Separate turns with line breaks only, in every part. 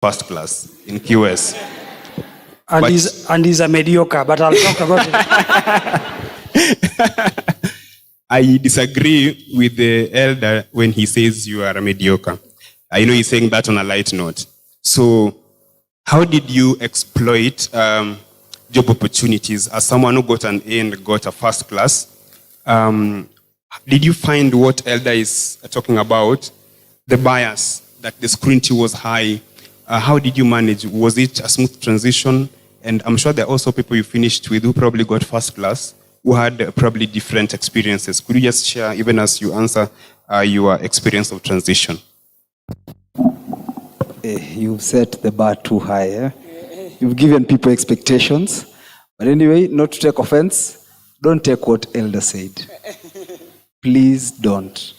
first class in QS.
And he's a mediocre, but I'll talk about
it. I disagree with the elder when he says you are a mediocre. I know he's saying that on a light note. So how did you exploit job opportunities as someone who got an A and got a first class? Did you find what elder is talking about, the bias, that the scrutiny was high? How did you manage? Was it a smooth transition? And I'm sure there are also people you finished with who probably got first class, who had probably different experiences. Could you just share, even as you answer, your experience of transition?
You've set the bar too high. Eh? You've given people expectations. But anyway, not to take offense, don't take what elder said. Please don't.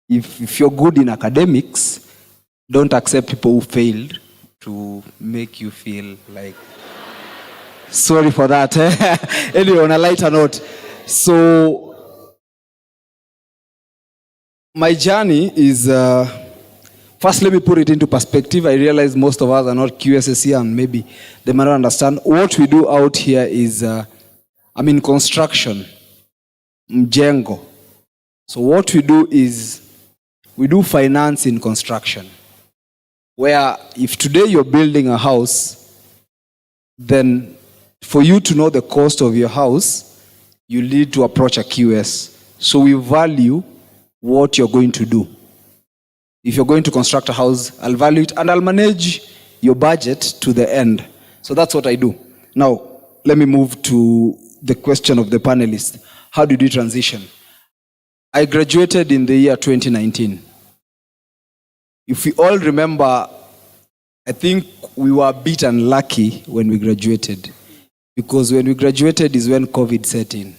If you're good in academics, don't accept people who failed to make you feel like... Sorry for that. Anyway, on a lighter note. So, my journey is... first, let me put it into perspective. I realize most of us are not QSSC and maybe they might not understand. What we do out here is, I'm in construction, mjengo. So what we do is, we do finance in construction. Where if today you're building a house, then for you to know the cost of your house, you need to approach a QS. So we value what you're going to do. If you're going to construct a house, I'll value it and I'll manage your budget to the end. So that's what I do. Now, let me move to the question of the panelists. How did you transition? I graduated in the year 2019. If we all remember, I think we were a bit unlucky when we graduated. Because when we graduated is when COVID set in.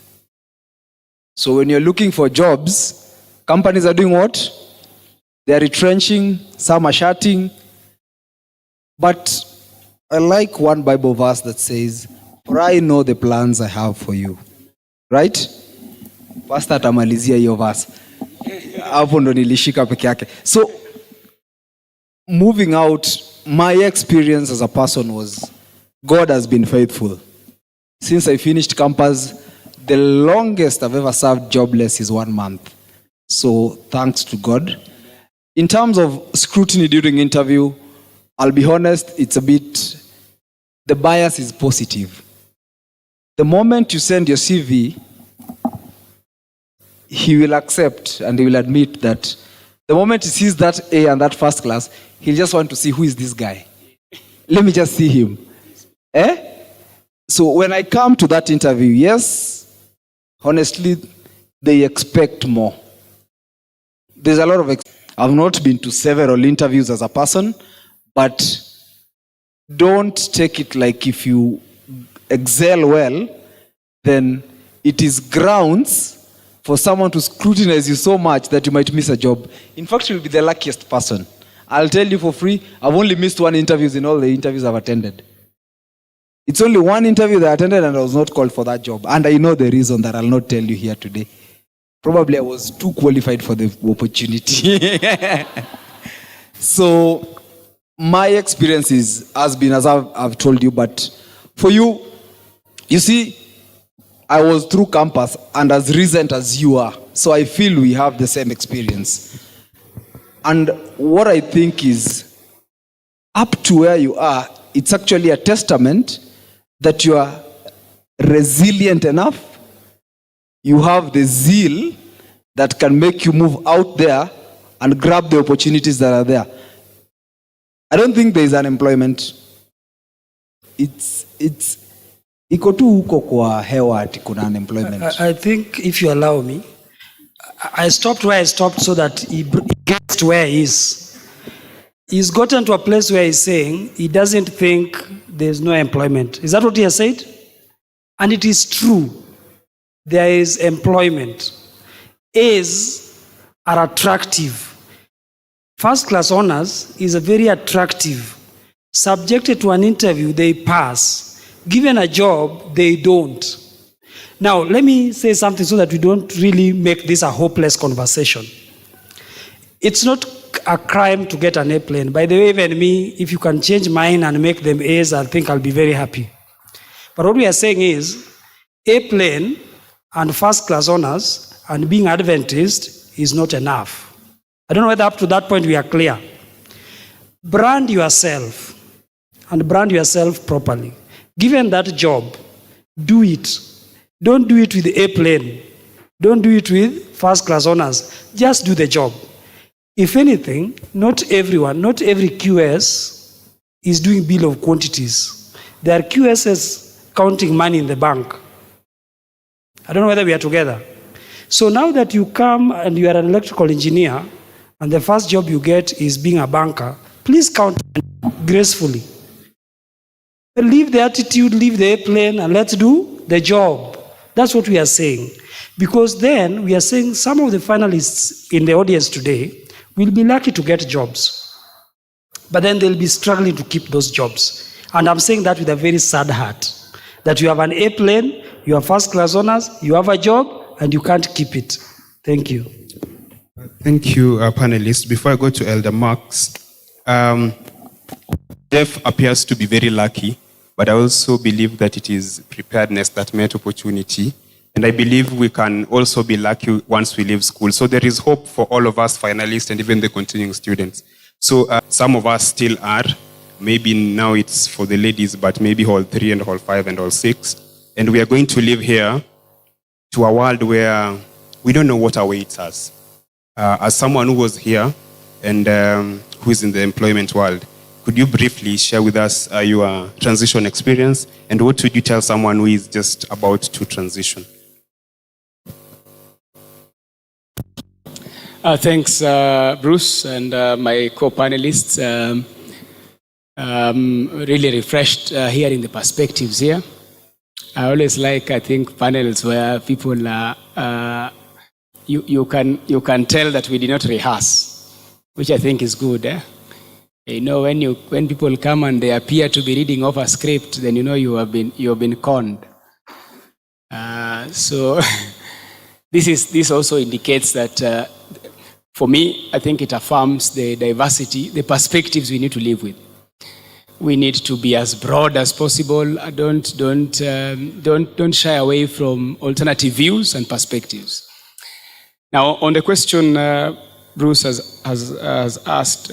So when you're looking for jobs, companies are doing what? They're retrenching, some are shutting. But I like one Bible verse that says, "For I know the plans I have for you." Right? Pastor atamalizia hiyo verse. Hapo ndo nilishika peke yake. So, moving out, my experience as a person was, God has been faithful. Since I finished campus, the longest I've ever served jobless is 1 month. So, thanks to God. In terms of scrutiny during interview, I'll be honest, it's a bit, the bias is positive. The moment you send your CV, he will accept and he will admit that the moment he sees that A and that first class, he'll just want to see who is this guy. Let me just see him. So when I come to that interview, yes, honestly, they expect more. There's a lot of... I've not been to several interviews as a person, but don't take it like if you excel well, then it is grounds for someone to scrutinize you so much that you might miss a job. In fact, you'll be the luckiest person. I'll tell you for free, I've only missed 1 interview in all the interviews I've attended. It's only 1 interview that I attended and I was not called for that job. And I know the reason that I'll not tell you here today. Probably I was too qualified for the opportunity. So, my experience has been as I've told you, but for you, you see, I was through campus and as recent as you are. So I feel we have the same experience. And what I think is, up to where you are, it's actually a testament that you are resilient enough. You have the zeal that can make you move out there and grab the opportunities that are there. I don't think there is unemployment. It's iko tu huko kwa hewa ati kuna unemployment.
I think if you allow me, I stopped where I stopped so that he gets to where he is. He's gotten to a place where he's saying he doesn't think there's no employment. Is that what he has said? And it is true. There is employment. A's are attractive. First class honors is a very attractive. Subjected to an interview, they pass. Given a job, they don't. Now, let me say something so that we don't really make this a hopeless conversation. It's not a crime to get an airplane. By the way, even me, if you can change mine and make them A's, I think I'll be very happy. But what we are saying is, airplane and first class honors and being Adventist is not enough. I don't know whether up to that point we are clear. Brand yourself and brand yourself properly. Given that job, do it. Don't do it with the airplane. Don't do it with first class honors. Just do the job. If anything, not every QS is doing bill of quantities. There are QSs counting money in the bank. I don't know whether we are together. So now that you come and you are an electrical engineer and the first job you get is being a banker, please count gracefully. Leave the attitude, leave the airplane, and let's do the job. That's what we are saying. Because then we are saying some of the finalists in the audience today will be lucky to get jobs. But then they'll be struggling to keep those jobs. And I'm saying that with a very sad heart. That you have an airplane, you have first class honors, you have a job, and you can't keep it. Thank you.
Thank you, panelists. Before I go to Elder Marks, Jeff appears to be very lucky, but I also believe that it is preparedness that met opportunity. And I believe we can also be lucky once we leave school. So there is hope for all of us finalists and even the continuing students. So some of us still are. Maybe now it's for the ladies, but maybe hall 3 and hall 5 and hall 6. And we are going to live here to a world where we don't know what awaits us. As someone who was here and who is in the employment world, could you briefly share with us your transition experience, and what would you tell someone who is just about to transition?
Thanks, Bruce, and my co-panelists. Really refreshed hearing the perspectives here. I always like, I think, panels where people you can tell that we did not rehearse, which I think is good. You know, when people come and they appear to be reading off a script, then you know you have been conned. So this also indicates that for me, I think it affirms the diversity, the perspectives we need to live with. We need to be as broad as possible. Don't shy away from alternative views and perspectives. Now, on the question Bruce has asked,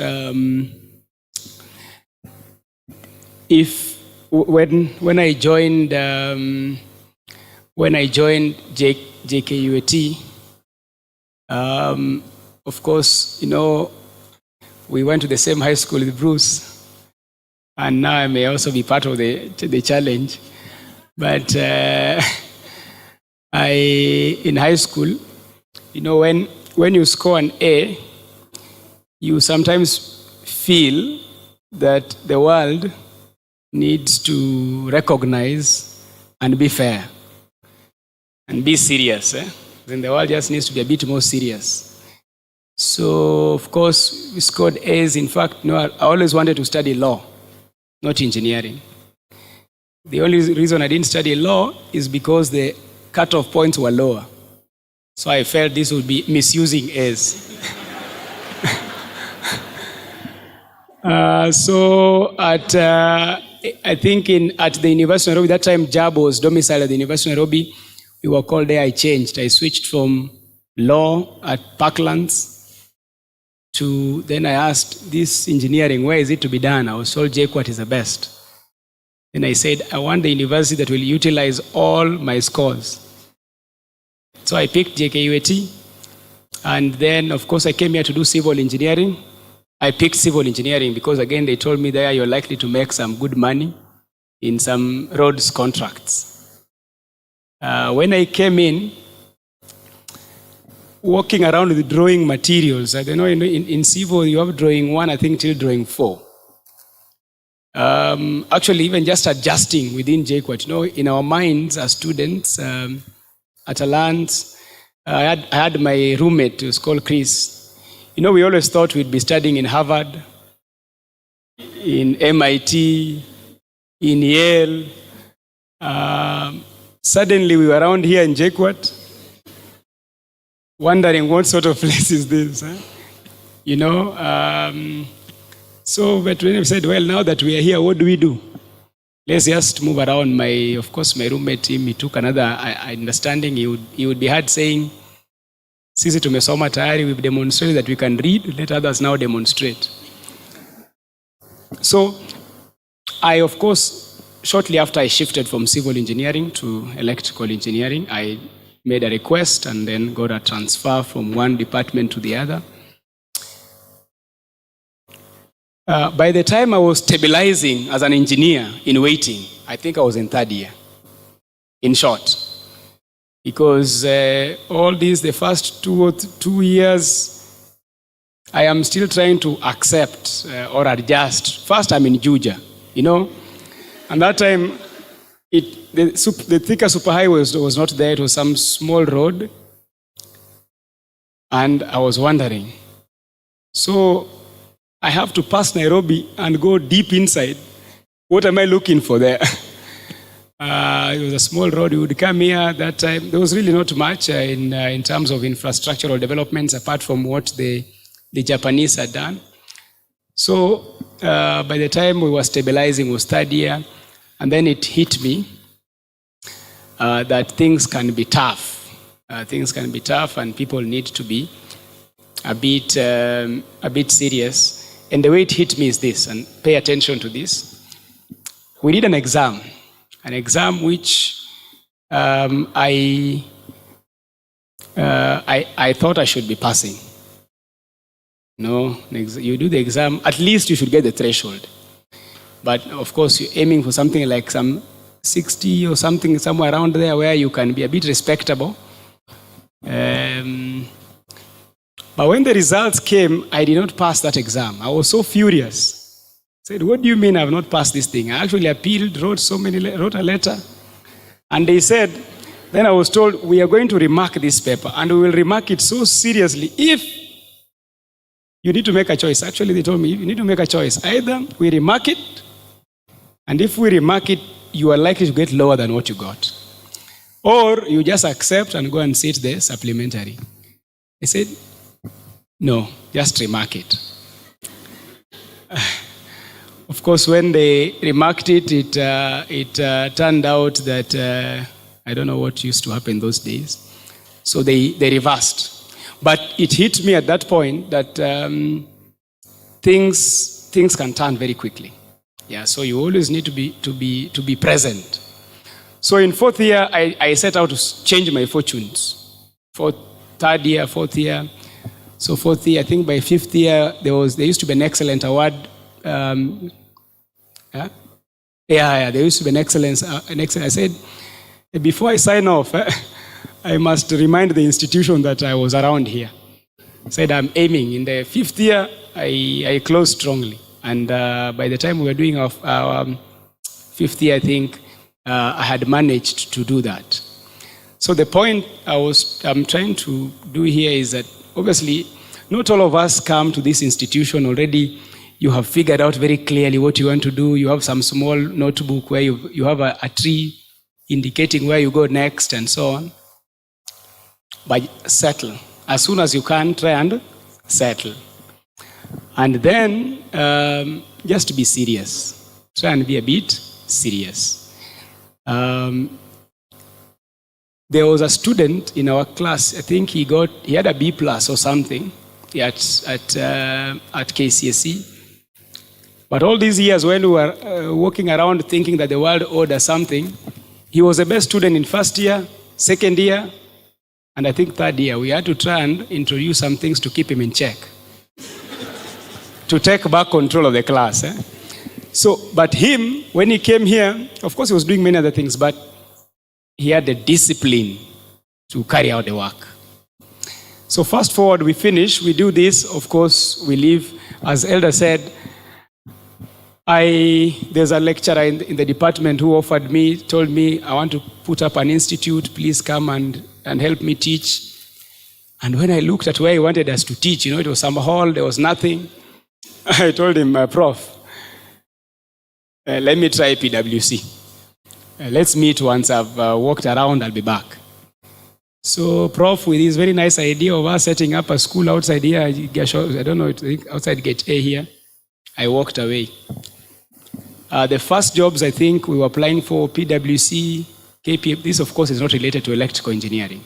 if when I joined JKUAT, of course, you know, we went to the same high school with Bruce. And now I may also be part of the challenge. But in high school, you know, when you score an A, you sometimes feel that the world needs to recognize and be fair and be serious. Then the world just needs to be a bit more serious. So, of course, we scored A's. In fact, no, I always wanted to study law, not engineering. The only reason I didn't study law is because the cutoff points were lower. So I felt this would be misusing A's. So I think at the University of Nairobi, that time Jab was domiciled at the University of Nairobi, we were called there. I changed. I switched from law at Parklands to, then I asked, this engineering, where is it to be done? I was told JKUAT is the best. Then I said, I want the university that will utilize all my scores. So I picked JKUAT, and then, of course, I came here to do civil engineering. I picked civil engineering because, again, they told me there you're likely to make some good money in some roads contracts. When I came in, walking around with drawing materials, I don't know, in civil, you have drawing 1, I think, till drawing 4. Actually, even just adjusting within JKUAT, you know, in our minds as students, at Alliance, I had my roommate, who was called Chris. You know, we always thought we'd be studying in Harvard, in MIT, in Yale. Suddenly, we were around here in JKUAT, wondering what sort of place is this. you know. So, but when I said, well, now that we are here, what do we do? Let's just move around. Of course, my roommate, he took another understanding. He would be hard saying, sisi tumesoma tayari, we've demonstrated that we can read, let others now demonstrate. So, I, of course, shortly after I shifted from civil engineering to electrical engineering, I made a request and then got a transfer from one department to the other. By the time I was stabilizing as an engineer in waiting, I think I was in third year, in short. Because all these, the first 2 years, I am still trying to accept or adjust. First, I'm in JUJA, you know. And that time, the THIKA superhighway was not there. It was some small road. And I was wondering. So I have to pass Nairobi and go deep inside. What am I looking for there? It was a small road. We would come here that time. There was really not much in terms of infrastructural developments apart from what the Japanese had done. So by the time we were stabilizing, was third year, and then it hit me that things can be tough. Things can be tough, and people need to be a bit serious. And the way it hit me is this, and pay attention to this. We did an exam which I thought I should be passing. No, you do the exam, at least you should get the threshold. But of course, you're aiming for something like some 60 or something, somewhere around there where you can be a bit respectable. But when the results came, I did not pass that exam. I was so furious. I said, what do you mean I've not passed this thing? I actually appealed, wrote a letter. And they said, then I was told, we are going to remark this paper, and we will remark it so seriously if you need to make a choice. Actually, they told me, you need to make a choice. Either we remark it, and if we remark it, you are likely to get lower than what you got. Or you just accept and go and sit there supplementary. I said, no, just remark it. Of course, when they remarked it, it turned out that, I don't know what used to happen those days. So they reversed. But it hit me at that point that things can turn very quickly. Yeah, so you always need to be present. So in fourth year, I set out to change my fortunes. Third year, fourth year. So fourth year, I think by fifth year, there used to be an excellent award. There used to be an excellence. I said, before I sign off, I must remind the institution that I was around here. I said, I'm aiming. In the fifth year, I closed strongly. And by the time we were doing our fifth year, I think I had managed to do that. So the point I'm trying to do here is that obviously not all of us come to this institution already. You have figured out very clearly what you want to do. You have some small notebook where you have a tree indicating where you go next and so on. But settle. As soon as you can, try and settle. And then just be serious. Try and be a bit serious. There was a student in our class, I think he had a B+ or something at KCSE. But all these years when we were walking around thinking that the world owed us something, he was the best student in first year, second year, and I think third year. We had to try and introduce some things to keep him in check, to take back control of the class. So, but him, when he came here, of course he was doing many other things, but he had the discipline to carry out the work. So fast forward, we finish, we do this, of course, we leave. As Elder said, there's a lecturer in the department who told me, I want to put up an institute, please come and help me teach. And when I looked at where he wanted us to teach, it was some hall, there was nothing. I told him, Prof, let me try PwC. Let's meet once I've walked around, I'll be back. So Prof, with his very nice idea of us setting up a school outside here, I don't know, I think outside Gate A here, I walked away. The first jobs I think we were applying for, PwC, KPM, this of course is not related to electrical engineering.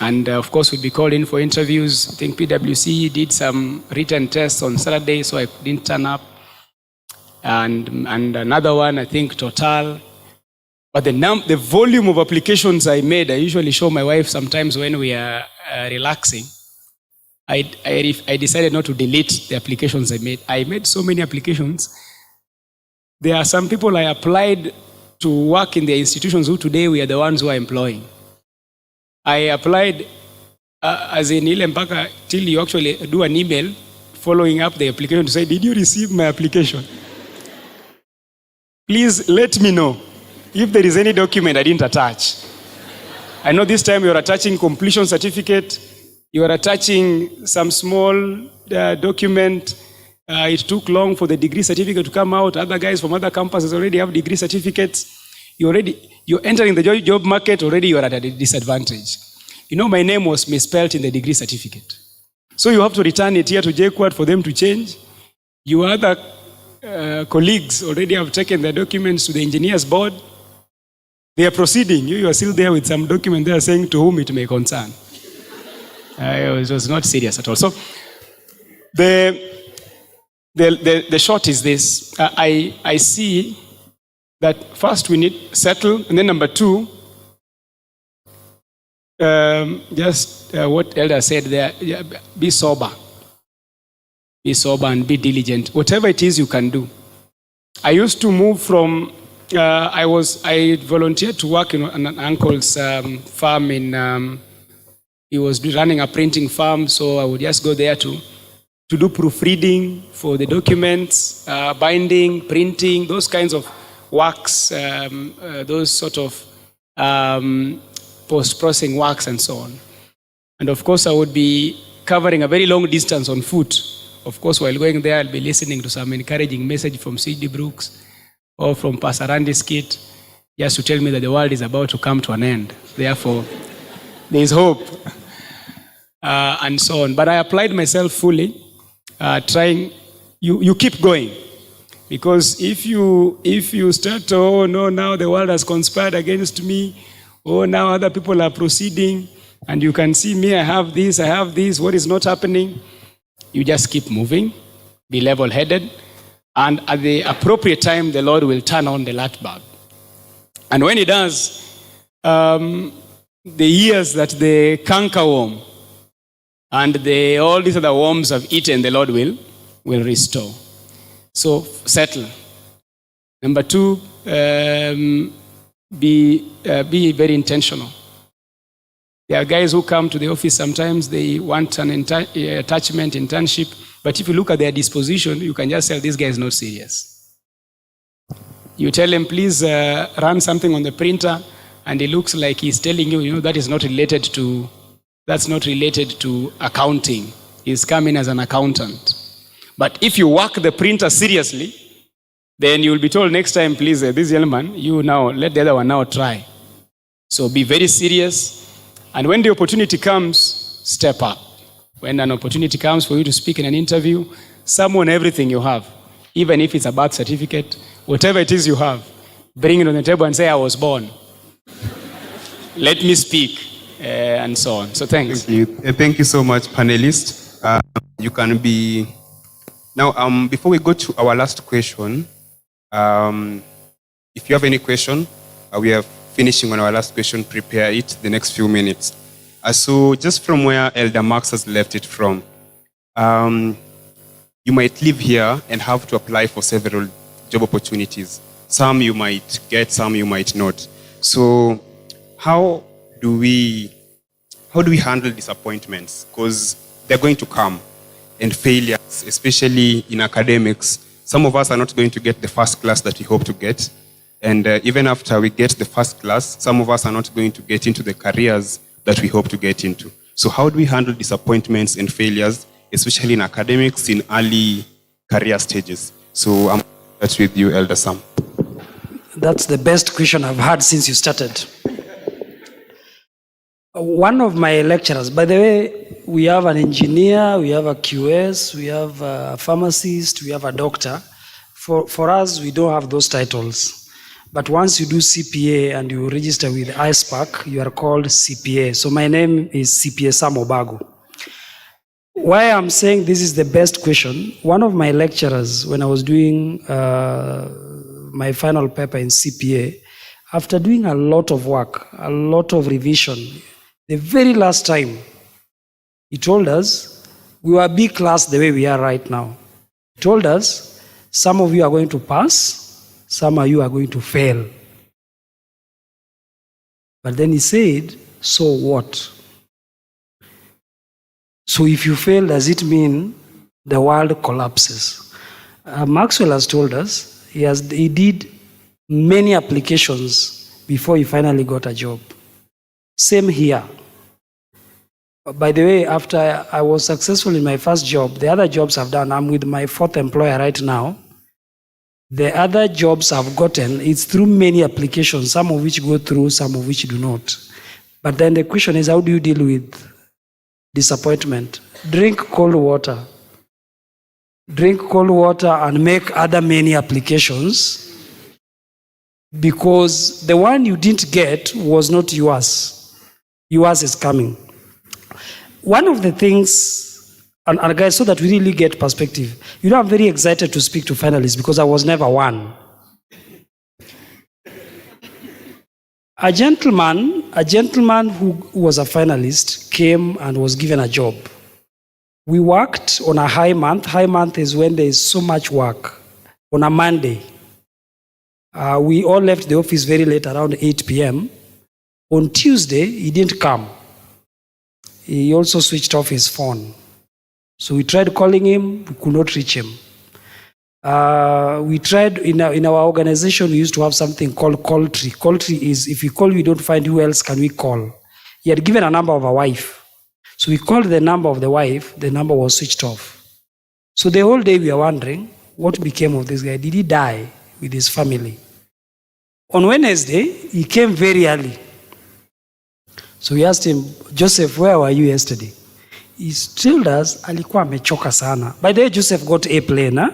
And of course we'd be called in for interviews. I think PwC did some written tests on Saturday, so I didn't turn up. And another one, I think Total. But the volume of applications I made, I usually show my wife sometimes when we are relaxing. I decided not to delete the applications I made. I made so many applications. There are some people I applied to work in their institutions who today we are the ones who are employing. I applied as in ile mpaka till you actually do an email following up the application to say, did you receive my application? Please let me know if there is any document I didn't attach. I know this time you're attaching completion certificate, you are attaching some small document. It took long for the degree certificate to come out. Other guys from other campuses already have degree certificates. You're entering the job market, already you are at a disadvantage. You know, my name was misspelled in the degree certificate. So you have to return it here to JKUAT for them to change. Your other colleagues already have taken their documents to the engineers board. They are proceeding. You are still there with some document they are saying to whom it may concern. It was not serious at all. So the short is this. I see that first we need settle, and then number two, what Elder said there, be sober. Be sober and be diligent. Whatever it is you can do. I used to move from, I volunteered to work in an uncle's farm in, he was running a printing farm, so I would just go there to do proofreading for the documents, binding, printing, those kinds of works, those sort of post-processing works and so on. And of course, I would be covering a very long distance on foot. Of course, while going there, I'll be listening to some encouraging message from C.D. Brooks or from Pastor Randy's kit, just to tell me that the world is about to come to an end. Therefore, there is hope, and so on. But I applied myself fully, trying. You keep going, because if you start, oh no, now the world has conspired against me. Oh, now other people are proceeding, and you can see me. I have this. What is not happening? You just keep moving, be level-headed, and at the appropriate time, the Lord will turn on the light bulb. And when He does, the years that the cankerworm and all these other worms have eaten, the Lord will restore. So settle. Number two, be very intentional. There are guys who come to the office sometimes, they want an attachment, internship, but if you look at their disposition, you can just tell this guy is not serious. You tell him, please run something on the printer, and he looks like he's telling you, that's not related to accounting. He's coming as an accountant. But if you work the printer seriously, then you will be told next time, please, this gentleman, you now, let the other one now try. So be very serious. And when the opportunity comes, step up. When an opportunity comes for you to speak in an interview, summon everything you have. Even if it's a birth certificate, whatever it is you have, bring it on the table and say, I was born. Let me speak, and so on. So thanks.
Thank you. Thank you so much, panelists. You can be... Now, before we go to our last question, if you have any question, we are finishing on our last question. Prepare it the next few minutes. So just from where Elder Marx has left it from, you might live here and have to apply for several job opportunities. Some you might get, some you might not. So how do we handle disappointments? Because they're going to come, and failures, especially in academics. Some of us are not going to get the first class that we hope to get. And even after we get the first class, some of us are not going to get into the careers that we hope to get into. So how do we handle disappointments and failures, especially in academics, in early career stages? So I'm that's with you, Elder Sam.
That's the best question I've had since you started. One of my lecturers, by the way, we have an engineer, we have a QS, we have a pharmacist, we have a doctor. For us, we don't have those titles. But once you do CPA and you register with ISPAC, you are called CPA. So my name is CPA Sam Obago. Why I'm saying this is the best question, one of my lecturers, when I was doing my final paper in CPA, after doing a lot of work, a lot of revision, the very last time, he told us, we were B class the way we are right now. He told us, some of you are going to pass, some of you are going to fail. But then he said, so what? So if you fail, does it mean the world collapses? Maxwell has told us, he did many applications before he finally got a job. Same here. By the way, after I was successful in my first job, the other jobs I've done, I'm with my fourth employer right now. The other jobs I've gotten, it's through many applications, some of which go through, some of which do not. But then the question is, how do you deal with disappointment? Drink cold water. Drink cold water and make other many applications, because the one you didn't get was not yours. Yours is coming. One of the things, and guys, so that we really get perspective, you know, I'm very excited to speak to finalists because I was never one. A gentleman who was a finalist came and was given a job. We worked on a high month. High month is when there is so much work. On a Monday, we all left the office very late, around 8 p.m. On Tuesday, he didn't come. He also switched off his phone. So we tried calling him, we could not reach him. We tried, in our organization, we used to have something called call tree. Call tree is, if we call, we don't find who else can we call. He had given a number of a wife. So we called the number of the wife, the number was switched off. So the whole day we were wondering, what became of this guy? Did he die with his family? On Wednesday, he came very early. So we asked him, Joseph, where were you yesterday? He told us, alikuwa amechoka sana. By the way, Joseph got a plane, huh?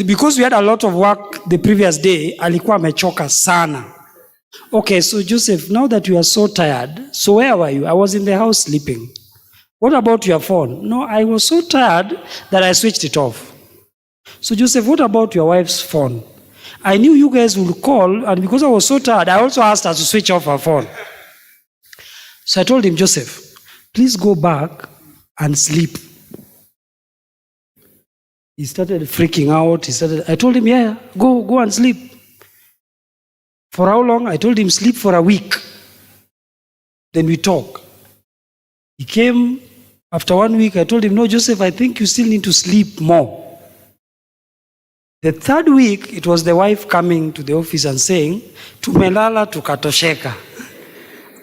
Because we had a lot of work the previous day, alikuwa amechoka sana. Okay, so Joseph, now that you are so tired, so where were you? I was in the house sleeping. What about your phone? No, I was so tired that I switched it off. So Joseph, what about your wife's phone? I knew you guys would call, and because I was so tired, I also asked her to switch off her phone. So I told him, Joseph, please go back and sleep. He started freaking out. I told him, yeah, go and sleep. For how long? I told him, sleep for a week. Then we talk. He came after 1 week. I told him, no, Joseph, I think you still need to sleep more. The third week, it was the wife coming to the office and saying, tumelala tukatosheka.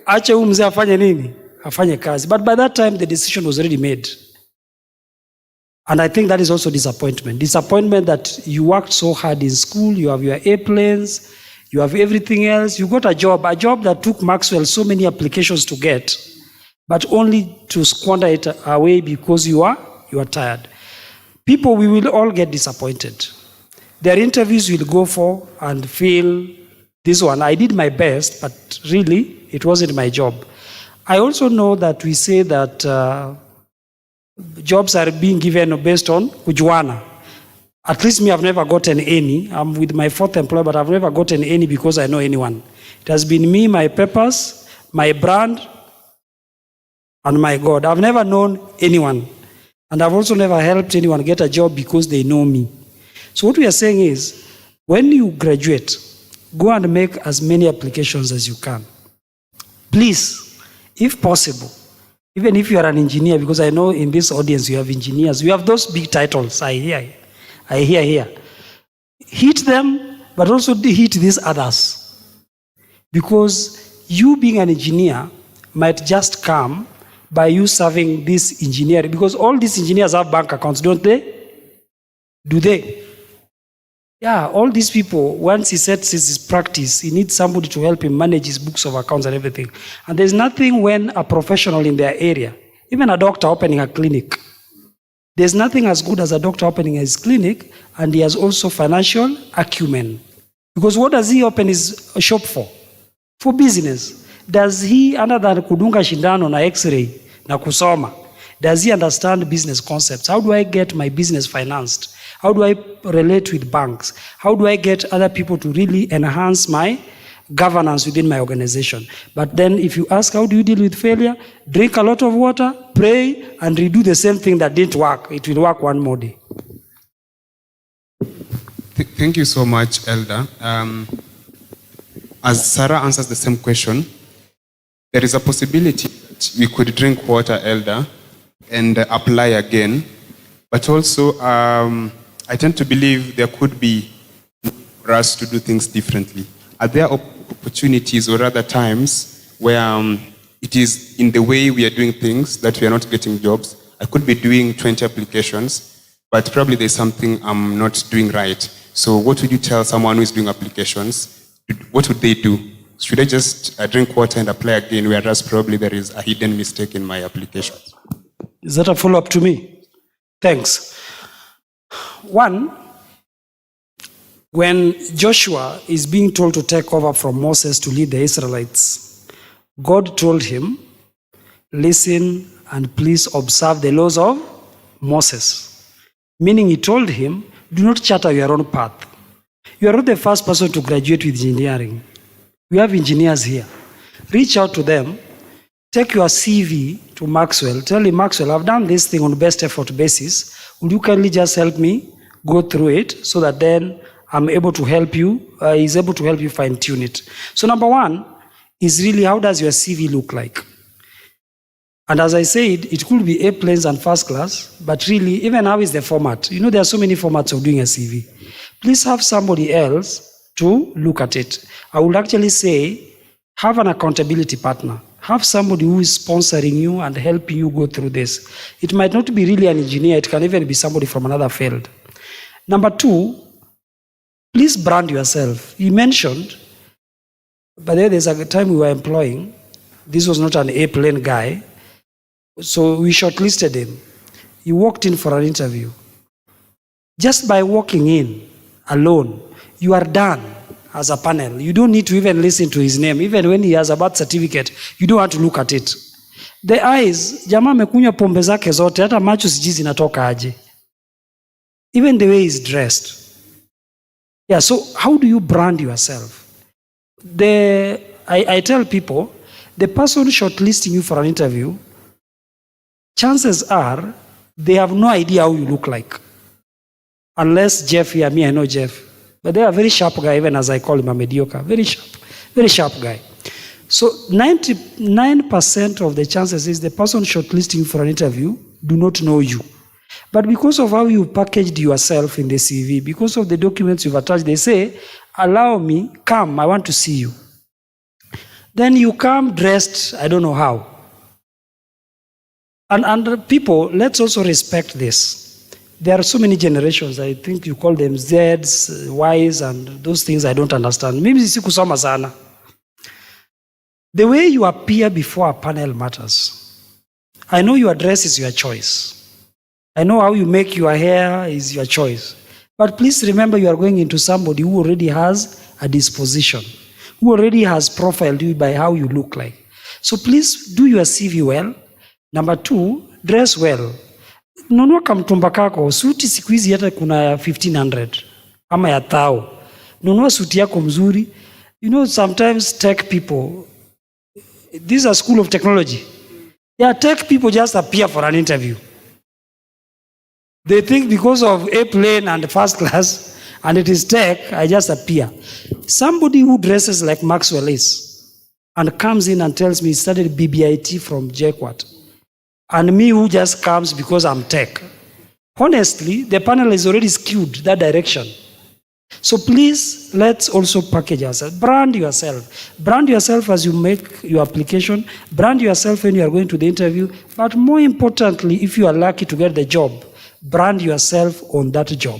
Ache huyu mzee afanye nini? Afanye kazi. But by that time, the decision was already made. And I think that is also disappointment. Disappointment that you worked so hard in school, you have your airplanes, you have everything else. You got a job that took Maxwell so many applications to get, but only to squander it away because you are tired. People, we will all get disappointed. There are interviews we'll go for and feel, this one, I did my best, but really, it wasn't my job. I also know that we say that jobs are being given based on kujuana. At least me, I've never gotten any. I'm with my fourth employer, but I've never gotten any because I know anyone. It has been me, my papers, my brand, and my God. I've never known anyone. And I've also never helped anyone get a job because they know me. So what we are saying is, when you graduate, go and make as many applications as you can. Please, if possible, even if you are an engineer, because I know in this audience you have engineers, you have those big titles, I hear here. Hit them, but also hit these others. Because you being an engineer might just come by you serving this engineer, because all these engineers have bank accounts, don't they? Do they? Yeah, all these people, once he sets his practice, he needs somebody to help him manage his books of accounts and everything. And there's nothing when a professional in their area, even a doctor opening a clinic, there's nothing as good as a doctor opening his clinic, and he has also financial acumen. Because what does he open his shop for? For business. Does he, other than kudunga shindano na x-ray na kusoma, does he understand business concepts? How do I get my business financed? How do I relate with banks? How do I get other people to really enhance my governance within my organization? But then if you ask, how do you deal with failure? Drink a lot of water, pray, and redo the same thing that didn't work. It will work one more day.
Thank you so much, Elder. As Sarah answers the same question, there is a possibility that we could drink water, Elder, and apply again. But also, I tend to believe there could be for us to do things differently. Are there opportunities or other times where it is in the way we are doing things that we are not getting jobs? I could be doing 20 applications, but probably there's something I'm not doing right. So what would you tell someone who is doing applications? What would they do? Should I just drink water and apply again, whereas probably there is a hidden mistake in my application?
Is that a follow-up to me? Thanks. One, when Joshua is being told to take over from Moses to lead the Israelites, God told him, listen and please observe the laws of Moses. Meaning he told him, do not charter your own path. You are not the first person to graduate with engineering. We have engineers here. Reach out to them. Take your CV to Maxwell. Tell him, Maxwell, I've done this thing on best effort basis. Would you kindly just help me go through it so that then I'm able to help you, he's able to help you fine tune it. So number one is really, how does your CV look like? And as I said, it could be A-planes and first class, but really, even how is the format? You know, there are so many formats of doing a CV. Please have somebody else to look at it. I would actually say, have an accountability partner. Have somebody who is sponsoring you and helping you go through this. It might not be really an engineer, it can even be somebody from another field. Number two, please brand yourself. He mentioned, but there's a time we were employing, this was not an A-plane guy, so we shortlisted him. He walked in for an interview. Just by walking in alone, you are done as a panel. You don't need to even listen to his name. Even when he has a birth certificate, you don't want to look at it. The eyes, jamaa amekunywa pombe zake zote, hata macho sijui zinatoka aje. Even the way he's dressed. Yeah, so how do you brand yourself? I tell people, the person shortlisting you for an interview, chances are they have no idea how you look like. Unless Jeff here, me, I know Jeff. But they are a very sharp guy, even as I call him a mediocre. Very sharp guy. So 99% of the chances is the person shortlisting you for an interview do not know you. But because of how you packaged yourself in the CV, because of the documents you've attached, they say, allow me, come, I want to see you. Then you come dressed, I don't know how. And people, let's also respect this. There are so many generations, I think you call them Zs, Ys, and those things I don't understand. Maybe sikusoma sana. The way you appear before a panel matters. I know your dress is your choice. I know how you make your hair is your choice. But please remember you are going into somebody who already has a disposition, who already has profiled you by how you look like. So please do your CV well. Number two, dress well. Nunua kamtumba kako, suti siku hizi hata kuna ya 1500 ama ya 1000. Nunua suti yako mzuri. You know, sometimes tech people, this is a school of technology. Yeah, tech people just appear for an interview. They think because of A-plane and first class, and it is tech, I just appear. Somebody who dresses like Maxwell is, and comes in and tells me he studied BBIT from JKUAT, and me who just comes because I'm tech. Honestly, the panel is already skewed that direction. So please, let's also package ourselves. Brand yourself. Brand yourself as you make your application. Brand yourself when you are going to the interview. But more importantly, if you are lucky to get the job, brand yourself on that job.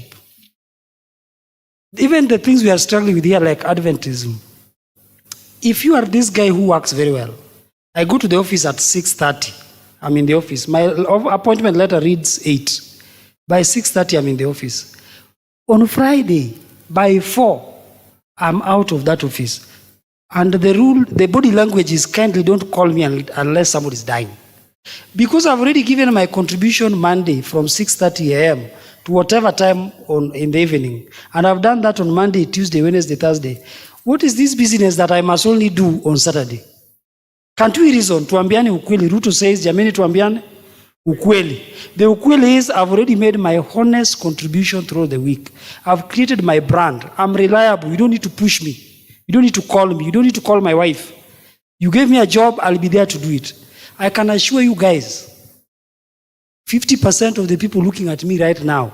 Even the things we are struggling with here, like Adventism. If you are this guy who works very well, I go to the office at 6:30. I'm in the office. My appointment letter reads 8. By 6:30, I'm in the office. On Friday, by 4, I'm out of that office. And the rule, the body language is kindly don't call me unless somebody is dying. Because I've already given my contribution Monday from 6:30 a.m. to whatever time in the evening. And I've done that on Monday, Tuesday, Wednesday, Thursday. What is this business that I must only do on Saturday? Can't we reason? Tuambiane ukweli. Ruto says, jameni tuambiane ukweli. The ukweli is I've already made my honest contribution throughout the week. I've created my brand. I'm reliable. You don't need to push me. You don't need to call me. You don't need to call my wife. You gave me a job, I'll be there to do it. I can assure you guys, 50% of the people looking at me right now,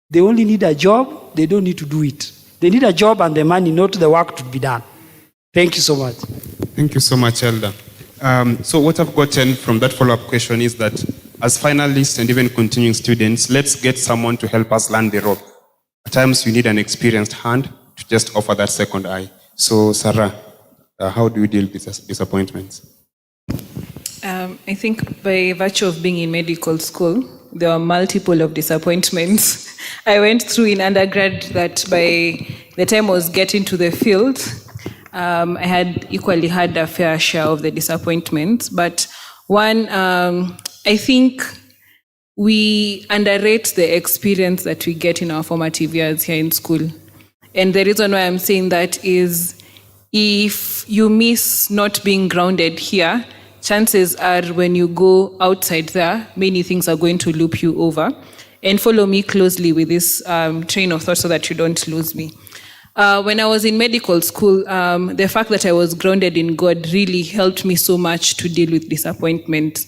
they only need a job, they don't need to do it. They need a job and the money, not the work to be done. Thank you so much.
Thank you so much, Elder. So what I've gotten from that follow-up question is that as finalists and even continuing students, let's get someone to help us learn the rope. At times we need an experienced hand to just offer that second eye. So Sarah, how do you deal with disappointments?
I think by virtue of being in medical school, there were multiple of disappointments I went through in undergrad that by the time I was getting to the field, I had equally had a fair share of the disappointments. But one, I think we underrate the experience that we get in our formative years here in school. And the reason why I'm saying that is if you miss not being grounded here, chances are when you go outside there, many things are going to loop you over. And follow me closely with this train of thought so that you don't lose me. When I was in medical school, the fact that I was grounded in God really helped me so much to deal with disappointment.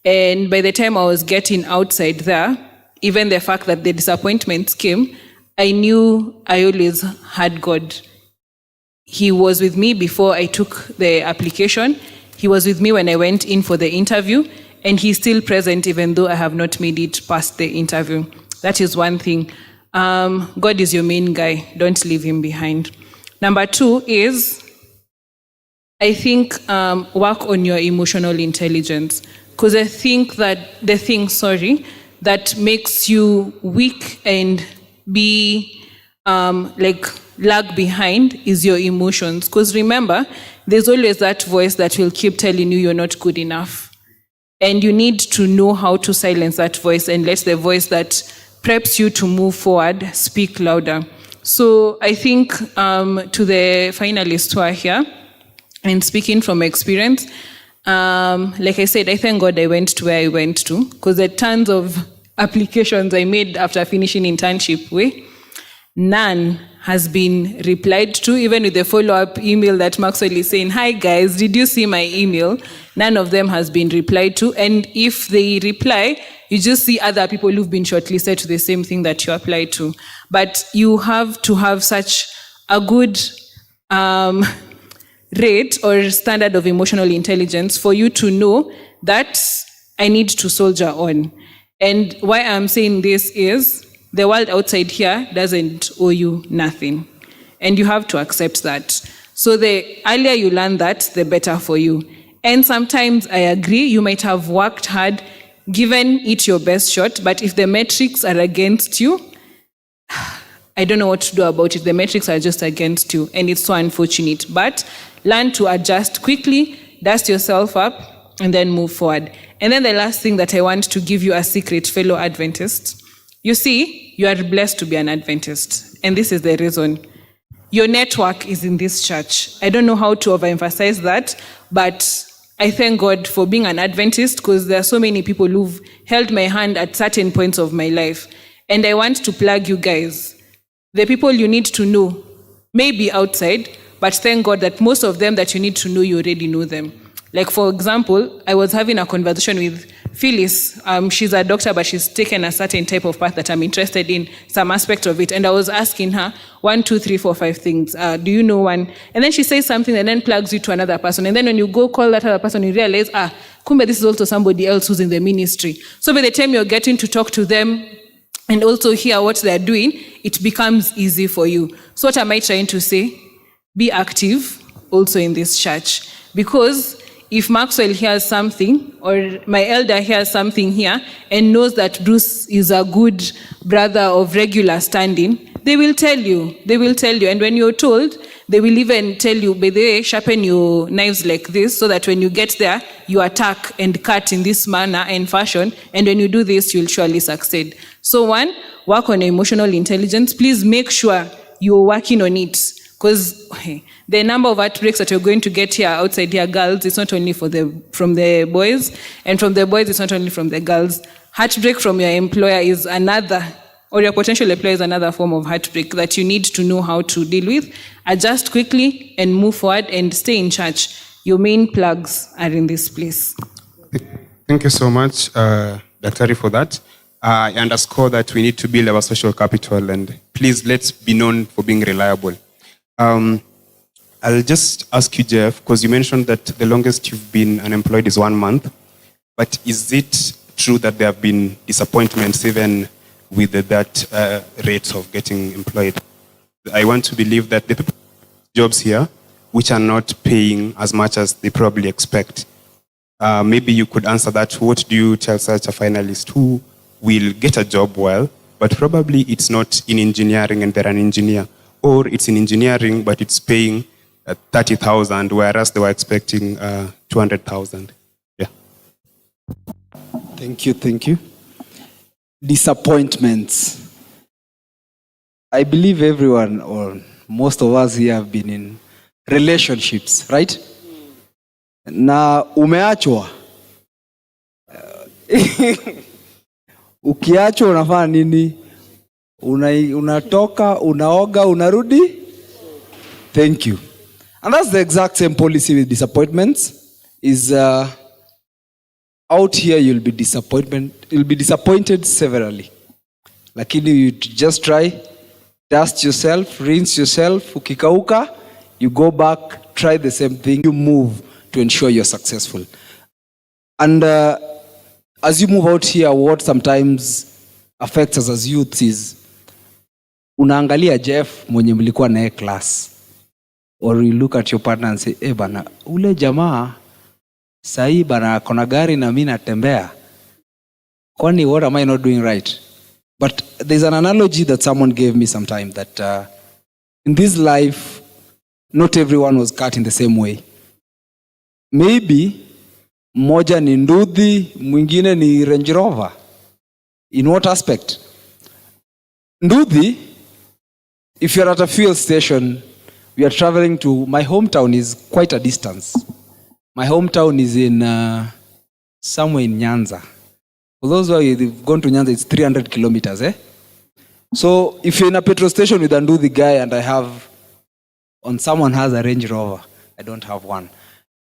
And by the time I was getting outside there, even the fact that the disappointments came, I knew I always had God. He was with me before I took the application. He was with me when I went in for the interview, and he's still present even though I have not made it past the interview. That is one thing. God is your main guy. Don't leave him behind. Number 2 is, I think, work on your emotional intelligence. Because I think that the thing that makes you weak and be lag behind is your emotions. Because remember, there's always that voice that will keep telling you you're not good enough. And you need to know how to silence that voice and let the voice that preps you to move forward speak louder. So I think to the finalists who are here, and speaking from experience, like I said, I thank God I went to where I went to, because the tons of applications I made after finishing internship, none has been replied to, even with the follow-up email that Maxwell is saying, hi guys, did you see my email? None of them has been replied to. And if they reply, you just see other people who've been shortlisted to the same thing that you applied to. But you have to have such a good rate or standard of emotional intelligence for you to know that I need to soldier on. And why I'm saying this is the world outside here doesn't owe you nothing. And you have to accept that. So the earlier you learn that, the better for you. And sometimes I agree, you might have worked hard, given it your best shot, but if the metrics are against you, I don't know what to do about it. The metrics are just against you, and it's so unfortunate. But learn to adjust quickly, dust yourself up, and then move forward. And then the last thing that I want to give you a secret, fellow Adventists. You see, you are blessed to be an Adventist, and this is the reason. Your network is in this church. I don't know how to overemphasize that, but I thank God for being an Adventist, because there are so many people who've held my hand at certain points of my life. And I want to plug you guys. The people you need to know may be outside, but thank God that most of them that you need to know, you already know them. Like, for example, I was having a conversation with Phyllis. She's a doctor, but she's taken a certain type of path that I'm interested in, some aspect of it. And I was asking her 1, 2, 3, 4, 5 things. Do you know one? And then she says something and then plugs you to another person. And then when you go call that other person, you realize, kumbe, this is also somebody else who's in the ministry. So by the time you're getting to talk to them, and also hear what they're doing, it becomes easy for you. So what am I trying to say? Be active also in this church. Because if Maxwell hears something, or my elder hears something here, and knows that Bruce is a good brother of regular standing, they will tell you. They will tell you. And when you're told, they will even tell you, by the way, sharpen your knives like this, so that when you get there, you attack and cut in this manner and fashion. And when you do this, you'll surely succeed. So one, work on your emotional intelligence. Please make sure you're working on it. Because the number of heartbreaks that you're going to get here outside here, girls, it's not only from the boys, and from the boys, it's not only from the girls. Heartbreak from your employer is another, or your potential employer is another form of heartbreak that you need to know how to deal with. Adjust quickly and move forward and stay in church. Your main plugs are in this place.
Thank you so much, Daktari, for that. I underscore that we need to build our social capital, and please let's be known for being reliable. I'll just ask you, Jeff, because you mentioned that the longest you've been unemployed is 1 month. But is it true that there have been disappointments even with that rate of getting employed? I want to believe that the people jobs here, which are not paying as much as they probably expect. Maybe you could answer that. What do you tell such a finalist who will get a job well, but probably it's not in engineering and they're an engineer? Or it's in engineering, but it's paying 30,000, whereas they were expecting 200,000. Yeah.
Thank you. Disappointments. I believe everyone, or most of us here, have been in relationships, right? Na umeachwa. Ukiachwa unafanya nini? Unatoka, unaoga, unarudi. Thank you. And that's the exact same policy with disappointments. Is out here you'll be disappointed severally. Lakini you just try, dust yourself, rinse yourself, ukikauka, you go back, try the same thing, you move to ensure you're successful. And as you move out here, what sometimes affects us as youths is unaangalia Jeff mwenye mlikuwa naye class, or you look at your partner and say, bana, ule jamaa sahi bana kona gari na mimi natembea. Kwani what am I not doing right? But there's an analogy that someone gave me sometime that in this life, not everyone was cut in the same way. Maybe mmoja ni nduthi, mwingine ni Range Rover. In what aspect? Nduthi, if you're at a fuel station, we are traveling to, my hometown is quite a distance. My hometown is in somewhere in Nyanza. For those who have gone to Nyanza, it's 300 kilometers. So if you're in a petrol station with a nduthi guy, and someone has a Range Rover, I don't have one.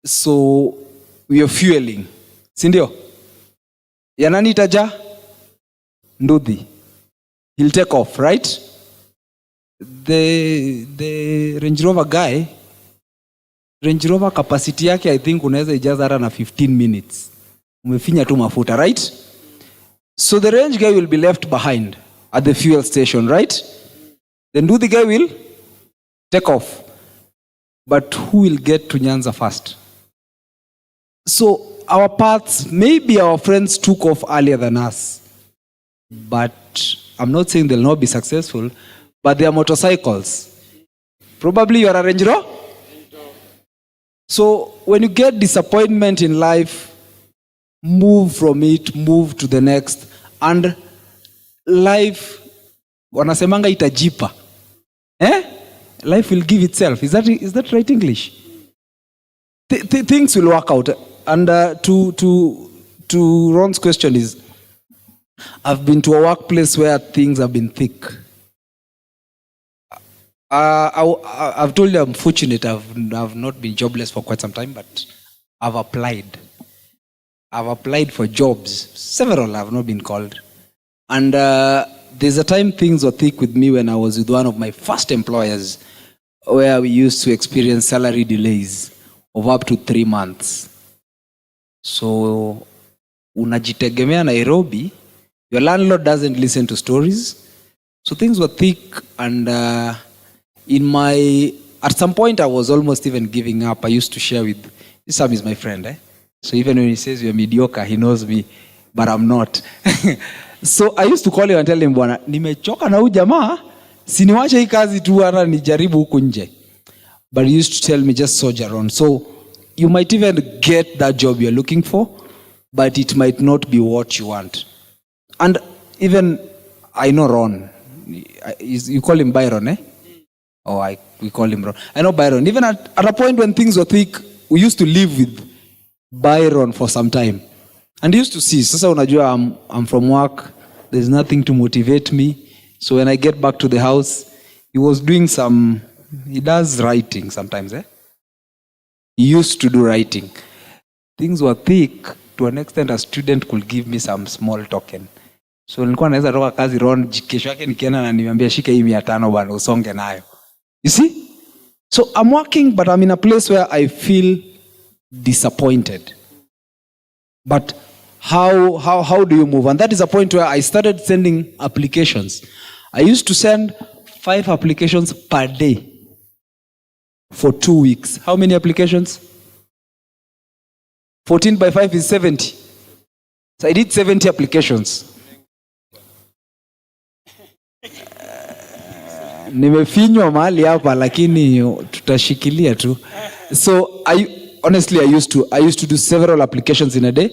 So we are fueling. Sindio? Yanani taja? Nduthi. He'll take off, right? The Range Rover guy, Range Rover capacity yake, I think unaweza ijaza hata na 15 minutes. Umefinya tu mafuta, right? So the range guy will be left behind at the fuel station, right? Then the guy will take off. But who will get to Nyanza first? So our paths, maybe our friends took off earlier than us. But I'm not saying they'll not be successful, but they are motorcycles. Probably you are a Range Rover. So when you get disappointment in life, move from it, move to the next. And life, wanasemanga itajipa. Life will give itself. Is that right English? Things will work out. And to Ron's question is, I've been to a workplace where things have been thick. I've told you I'm fortunate. I've not been jobless for quite some time, but I've applied. I've applied for jobs. Several have not been called. And there's a time things were thick with me when I was with one of my first employers, where we used to experience salary delays of up to 3 months. So unajitegemea Nairobi, you Your landlord doesn't listen to stories. So things were thick, and at some point I was almost even giving up. I used to share with, Sam is my friend, so even when he says you're mediocre, he knows me, but I'm not. So I used to call him and tell him, bwana, nimechoka na huyu jamaa, siniwache hii kazi tu hata nijaribu huku nje. But he used to tell me, just soldier on. So you might even get that job you're looking for, but it might not be what you want. And even, I know Ron, you call him Byron, eh? Oh, we call him Ron. I know Byron. Even at a point when things were thick, we used to live with Byron for some time. And he used to see, sasa unajua, I'm from work, there's nothing to motivate me. So when I get back to the house, he was doing he does writing sometimes, eh? He used to do writing. Things were thick to an extent a student could give me some small token. So nilikuwa naweza toka kazi Ron, kesho yake nikienda na niambia shika hii 500 bwana usonge nayo. You see? So I'm working, but I'm in a place where I feel disappointed. But how do you move? And that is a point where I started sending applications. I used to send 5 applications per day for 2 weeks. How many applications? 14 by 5 is 70. So I did 70 applications. Nimefinywa mahali hapa lakini tutashikilia tu. So honestly I used to do several applications in a day.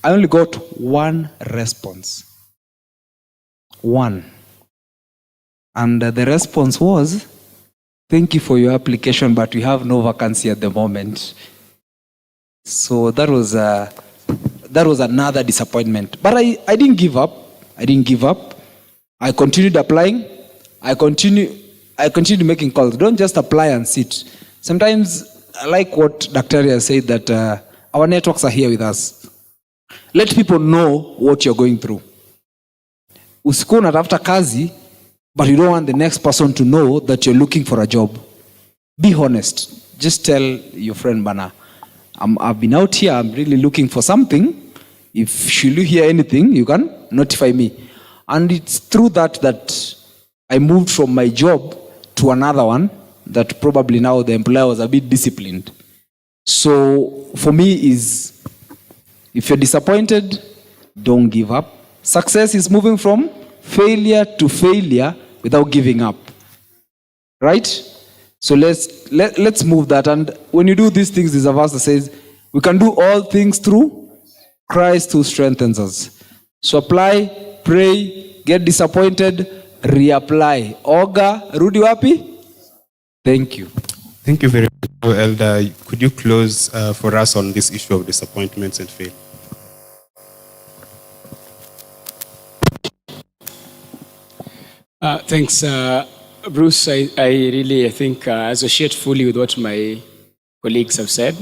I only got 1 response. 1. And the response was, thank you for your application, but we have no vacancy at the moment. So that was another disappointment. But I didn't give up. I continued applying. I continued making calls. Don't just apply and sit. Sometimes, I like what Dr. Ria said, that our networks are here with us. Let people know what you're going through. Usikuwa unatafuta kazi, but you don't want the next person to know that you're looking for a job. Be honest. Just tell your friend, Bana, I've been out here, I'm really looking for something. If you hear anything, you can notify me. And it's through that I moved from my job to another one that probably now the employer was a bit disciplined. So for me is, if you're disappointed, don't give up. Success is moving from failure to failure without giving up. Right? So let's move that. And when you do these things, there's a verse that says, we can do all things through Christ who strengthens us. So apply, pray, get disappointed, reapply. Oga, rudi wapi? Thank you.
Thank you very much, Elder. Could you close for us on this issue of disappointments and fail?
Thanks, Bruce. I think associate fully with what my colleagues have said.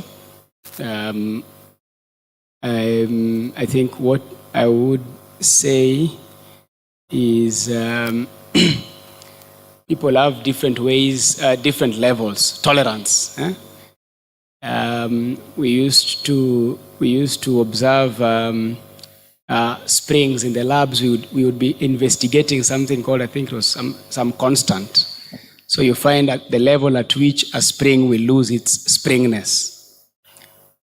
I think what I would say is people have different ways, different levels, tolerance. We used to observe springs in the labs. We would be investigating something called, I think it was some constant. So you find at the level at which a spring will lose its springness.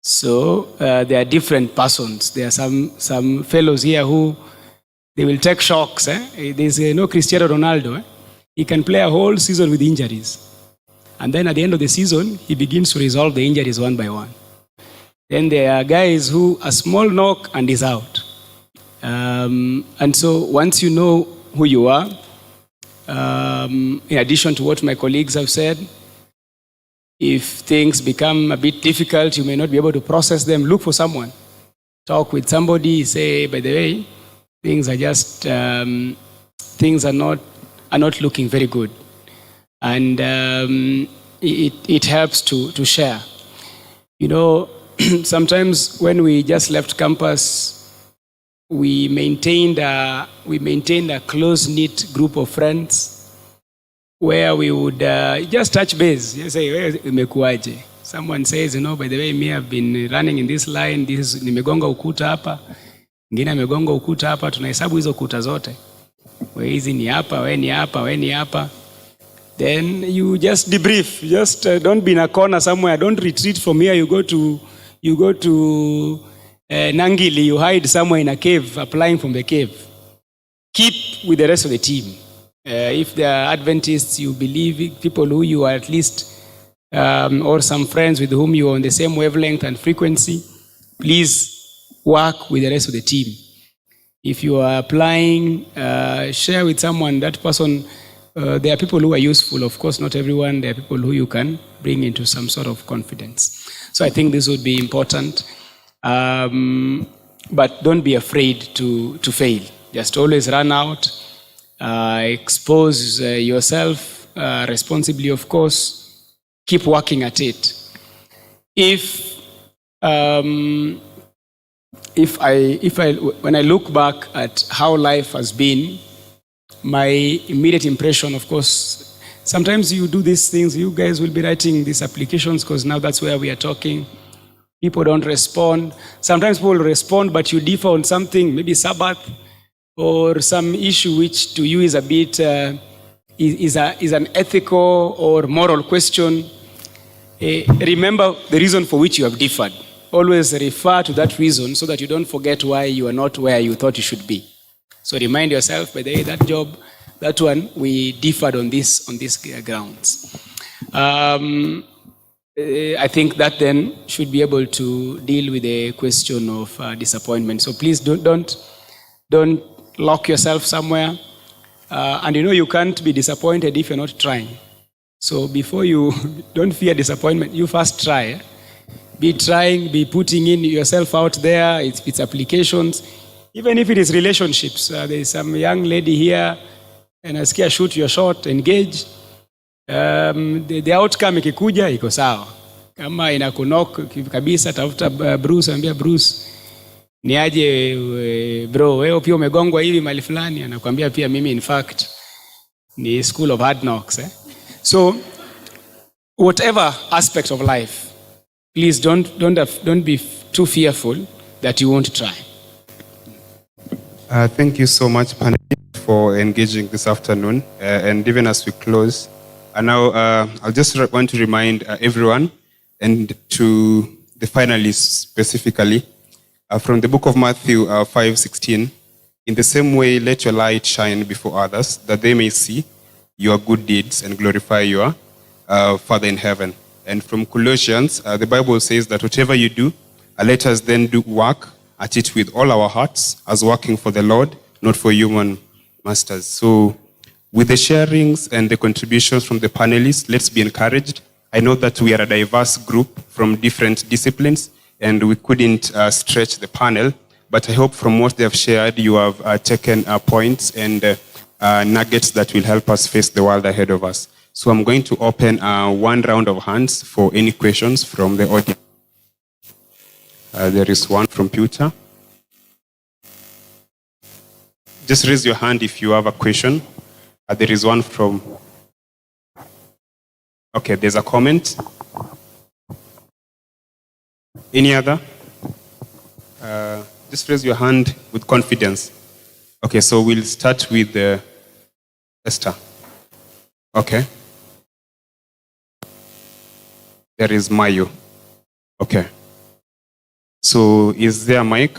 So there are different persons. There are some fellows here who they will take shocks. There's no Cristiano Ronaldo. He can play a whole season with injuries. And then at the end of the season, he begins to resolve the injuries one by one. Then there are guys who a small knock and is out. And so once you know who you are, in addition to what my colleagues have said, if things become a bit difficult, you may not be able to process them, look for someone. Talk with somebody, say, by the way, things are just, things are not looking very good. And it helps to share. You know, sometimes when we just left campus, we maintained a close-knit group of friends where we would just touch base. You say, imekuaje? Someone says, by the way, me, I've been running in this line, nimegonga ukuta hapa. Mwingine amegonga ukuta hapa, tunahesabu hizo kuta zote. Wewe hizi ni hapa, wewe ni hapa, wewe ni hapa. Then you just debrief. Just don't be in a corner somewhere. Don't retreat from here. You go to Nangili. You hide somewhere in a cave, applying from the cave. Keep with the rest of the team. If they are Adventists, you believe people who you are at least, or some friends with whom you are on the same wavelength and frequency, please work with the rest of the team. If you are applying, share with someone, that person. There are people who are useful, of course, not everyone. There are people who you can bring into some sort of confidence. So I think this would be important. But don't be afraid to fail. Just always run out, expose yourself responsibly, of course. Keep working at it. When I look back at how life has been, my immediate impression, of course, sometimes you do these things, you guys will be writing these applications because now that's where we are talking. People don't respond. Sometimes people respond, but you differ on something, maybe Sabbath, or some issue which to you is a bit, is an ethical or moral question. Remember the reason for which you have differed. Always refer to that reason so that you don't forget why you are not where you thought you should be. So remind yourself, by the way, that job, that one, we differed on these grounds. I think that then should be able to deal with the question of disappointment. So please don't lock yourself somewhere. And you can't be disappointed if you're not trying. So before you, don't fear disappointment, you first try. Be trying, be putting in yourself out there, it's applications. Even if it is relationships, there is some young lady here, and nasikia shoot your shot, engage. The outcome ikikuja iko sawa. Kama inakunok kabisa, tafuta Bruce, ambia Bruce, niaje bro, wewe pia umegongwa hivi mali fulani, anakuambia pia mimi in fact ni school of hard knocks. So whatever aspect of life, please don't be too fearful that you won't try.
Thank you so much, panelists, for engaging this afternoon. And even as we close, now I'll just want to remind everyone and to the finalists specifically, from the book of Matthew 5:16, in the same way, let your light shine before others, that they may see your good deeds and glorify your Father in heaven. And from Colossians, the Bible says that whatever you do, let us then do work at it with all our hearts, as working for the Lord, not for human masters. So with the sharings and the contributions from the panelists, let's be encouraged. I know that we are a diverse group from different disciplines, and we couldn't stretch the panel, but I hope from what they have shared, you have taken points and nuggets that will help us face the world ahead of us. So I'm going to open one round of hands for any questions from the audience. There is one from Peter. Just raise your hand if you have a question. There is one from... Okay, there's a comment. Any other? Just raise your hand with confidence. Okay, so we'll start with Esther. Okay. There is Mayo. Okay. So is there a mic?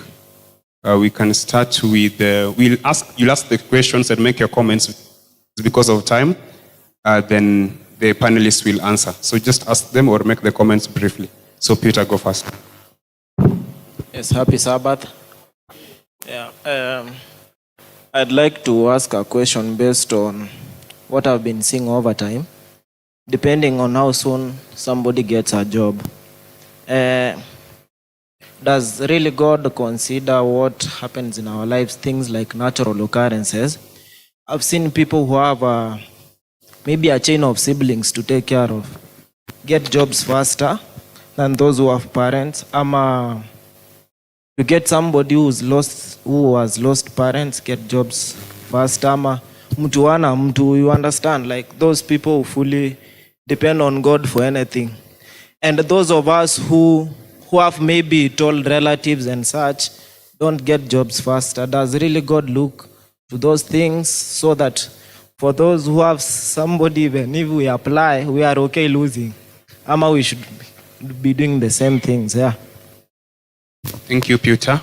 We can start with, you'll ask the questions and make your comments because of time. Then the panelists will answer. So just ask them or make the comments briefly. So Peter, go first.
Yes, happy Sabbath. Yeah, I'd like to ask a question based on what I've been seeing over time. Depending on how soon somebody gets a job, does really God consider what happens in our lives, things like natural occurrences? I've seen people who have maybe a chain of siblings to take care of, get jobs faster than those who have parents. To get somebody who has lost parents, get jobs faster. You understand, like those people who fully depend on God for anything. And those of us who have maybe told relatives and such, don't get jobs faster? Does really God look to those things so that for those who have somebody, even if we apply, we are okay losing? Ama we should be doing the same things, yeah.
Thank you, Peter.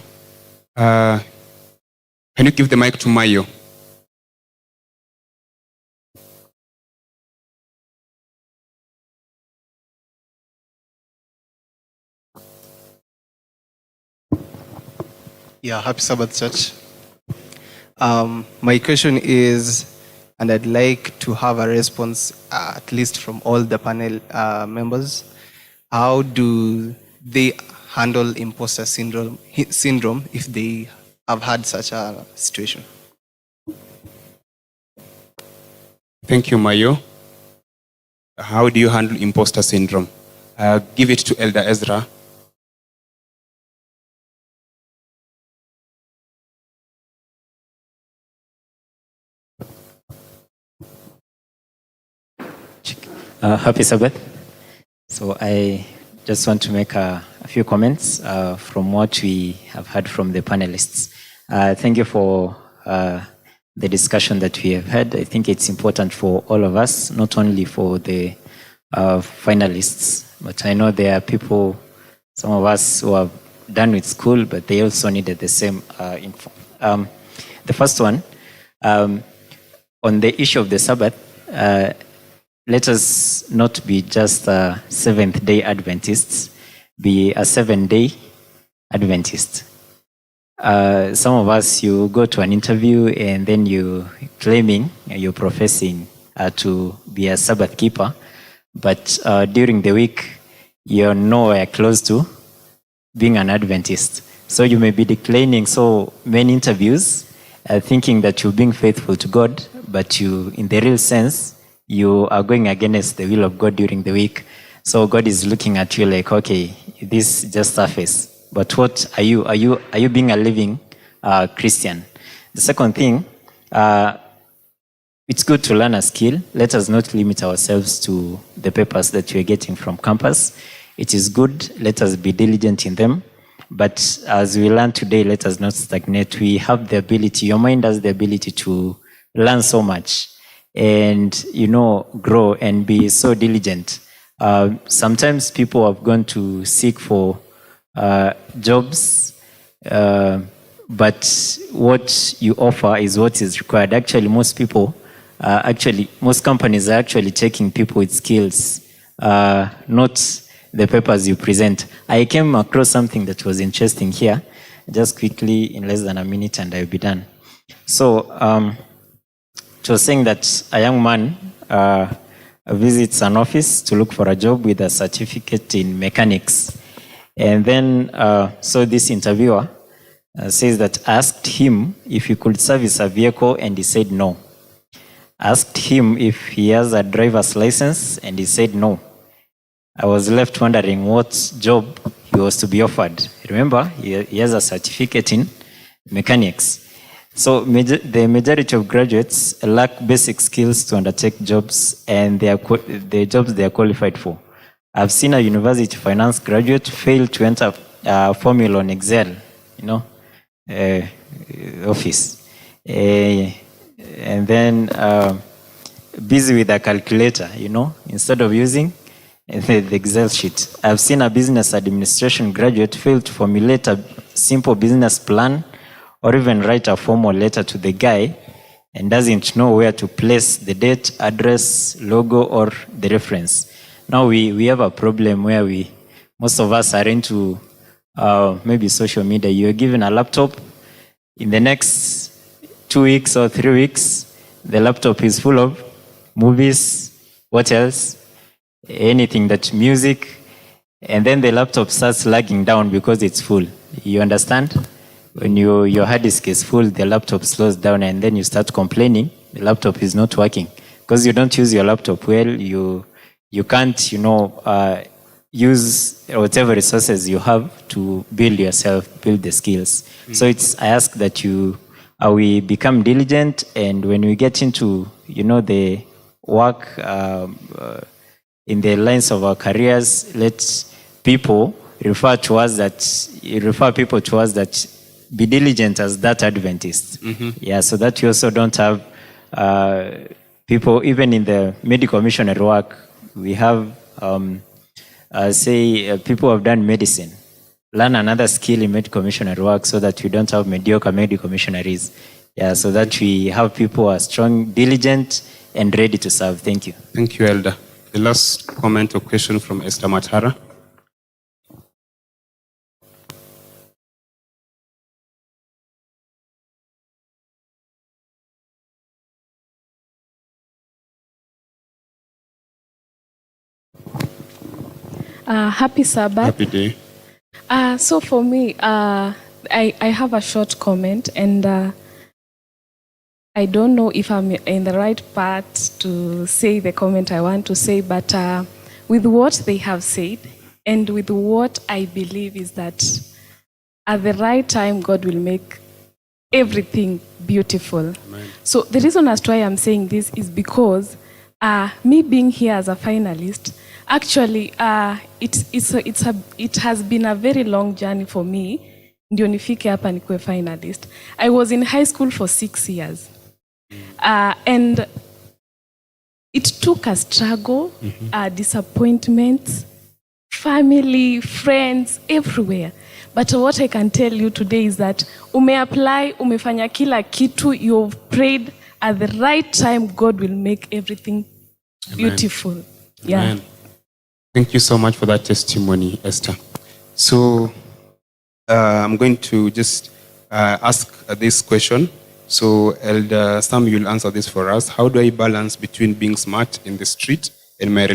Can you give the mic to Mayo?
Yeah, happy Sabbath, church. My question is, and I'd like to have a response, at least from all the panel members. How do they handle imposter syndrome if they have had such a situation?
Thank you, Mayo. How do you handle imposter syndrome? Give it to Elder Ezra.
Happy Sabbath. So I just want to make a few comments from what we have heard from the panelists. Thank you for the discussion that we have had. I think it's important for all of us, not only for the finalists, but I know there are people, some of us who are done with school, but they also needed the same info. The first one, on the issue of the Sabbath, let us not be just Seventh-day Adventists, be a 7-day Adventist. Some of us, you go to an interview and then you're professing to be a Sabbath keeper, but during the week, you're nowhere close to being an Adventist. So you may be declining so many interviews, thinking that you're being faithful to God, but you, in the real sense, you are going against the will of God during the week. So God is looking at you like, okay, this is just surface. But what are you? Are you being a living Christian? The second thing, it's good to learn a skill. Let us not limit ourselves to the papers that we're getting from campus. It is good. Let us be diligent in them. But as we learn today, let us not stagnate. We have the ability, your mind has the ability to learn so much and, grow and be so diligent. Sometimes people have gone to seek for jobs, but what you offer is what is required. Actually, most companies are actually taking people with skills, not the papers you present. I came across something that was interesting here, just quickly in less than a minute and I'll be done. So, it was saying that a young man visits an office to look for a job with a certificate in mechanics. And then, so this interviewer says that asked him if he could service a vehicle and he said no. Asked him if he has a driver's license and he said no. I was left wondering what job he was to be offered. Remember, he has a certificate in mechanics. So the majority of graduates lack basic skills to undertake jobs and the jobs they are qualified for. I've seen a university finance graduate fail to enter a formula on Excel, office. And then busy with a calculator, instead of using the Excel sheet. I've seen a business administration graduate fail to formulate a simple business plan or even write a formal letter to the guy and doesn't know where to place the date, address, logo, or the reference. Now we have a problem where most of us are into maybe social media. You're given a laptop. In the next 2 weeks or 3 weeks, the laptop is full of movies, what else? Anything that music, and then the laptop starts lagging down because it's full. You understand? When your hard disk is full, the laptop slows down and then you start complaining the laptop is not working because you don't use your laptop well. You can't, use whatever resources you have to build yourself, build the skills. So I ask that we become diligent, and when we get into, the work in the lines of our careers, let people refer people to us that be diligent as that Adventist. Yeah, so that you also don't have people, even in the medical missionary work, we have, people who have done medicine, learn another skill in medical missionary work so that we don't have mediocre medical missionaries. Yeah, so that we have people who are strong, diligent, and ready to serve. Thank you.
Thank you, Elder. The last comment or question from Esther Matara.
Happy Sabbath.
Happy day.
So for me, I have a short comment, and I don't know if I'm in the right part to say the comment I want to say, but with what they have said and with what I believe is that at the right time, God will make everything beautiful.
Amen.
So the reason as to why I'm saying this is because me being here as a finalist, actually, it has been a very long journey for me. Ndio nifike hapa nikuwe finalist. I was in high school for 6 years. And it took a struggle, disappointments, family, friends, everywhere. But what I can tell you today is that umeapply, umefanya kila kitu, you've prayed, at the right time, God will make everything beautiful. Yeah.
Amen. Thank you so much for that testimony, Esther. So I'm going to just ask this question. So Elder Sam, you'll answer this for us. How do I balance between being smart in the street and my